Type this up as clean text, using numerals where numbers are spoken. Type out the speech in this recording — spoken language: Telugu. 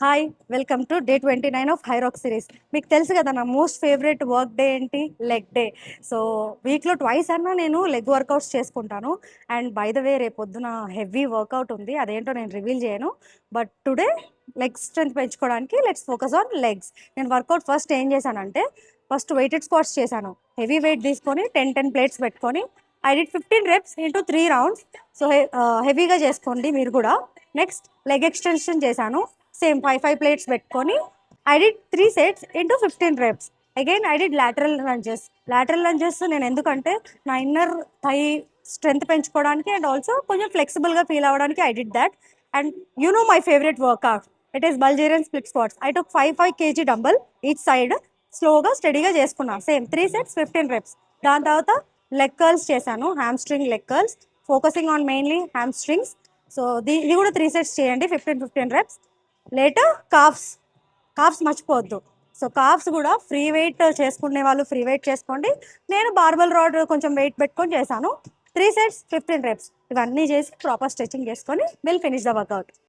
Hi welcome to day 29 of Hyrox series. మీకు తెలుసు కదా నా మోస్ట్ ఫేవరెట్ వర్క్ డే ఏంటి? Leg day. సో వీక్లో ట్వైస్ అన్నా నేను లెగ్ వర్కౌట్స్ చేసుకుంటాను. అండ్ బై ద వే రేపు పొద్దున హెవీ వర్కౌట్ ఉంది, అదేంటో నేను రివీల్ చేయను. బట్ టుడే లెగ్ స్ట్రెంత్ పెంచుకోవడానికి లెట్స్ ఫోకస్ ఆన్ లెగ్స్. నేను వర్కౌట్ ఫస్ట్ ఏం చేశానంటే ఫస్ట్ వెయిటెడ్ స్క్వాట్స్ చేశాను. హెవీ వెయిట్ తీసుకొని 10 ప్లేట్స్ పెట్టుకొని I did 15 reps into 3 rounds. So హెవీగా చేసుకోండి మీరు కూడా. నెక్స్ట్ లెగ్ ఎక్స్టెన్షన్ చేశాను. సేమ్ 5 ప్లేట్స్ పెట్టుకొని I did 3 sets into 15 reps. Again I did lateral lunges నేను ఎందుకంటే నా ఇన్నర్ థై స్ట్రెంత్ పెంచుకోవడానికి అండ్ ఆల్సో కొంచెం ఫ్లెక్సిబుల్గా ఫీల్ అవ్వడానికి I did that. And you know my favourite workout, it is Bulgarian split squats. I took 5 kg dumbbell each side. స్లోగా స్టడీగా చేసుకున్నాను. Same 3 sets 15 reps. దాని తర్వాత లెగ్ కర్ల్స్ చేశాను, hamstring leg curls, focusing on mainly hamstrings. So ఇది కూడా 3 sets చేయండి, 15 reps. లేటర్ కాఫ్స్ మర్చిపోవద్దు. సో కాఫ్స్ కూడా ఫ్రీ వెయిట్ చేసుకునే వాళ్ళు ఫ్రీ వెయిట్ చేసుకోండి. నేను బార్బల్ రాడ్ కొంచెం వెయిట్ పెట్టుకొని చేశాను. 3 sets 15 reps. ఇవన్నీ చేసి ప్రాపర్ స్ట్రెచింగ్ చేసుకొని విల్ ఫినిష్ ద వర్కౌట్.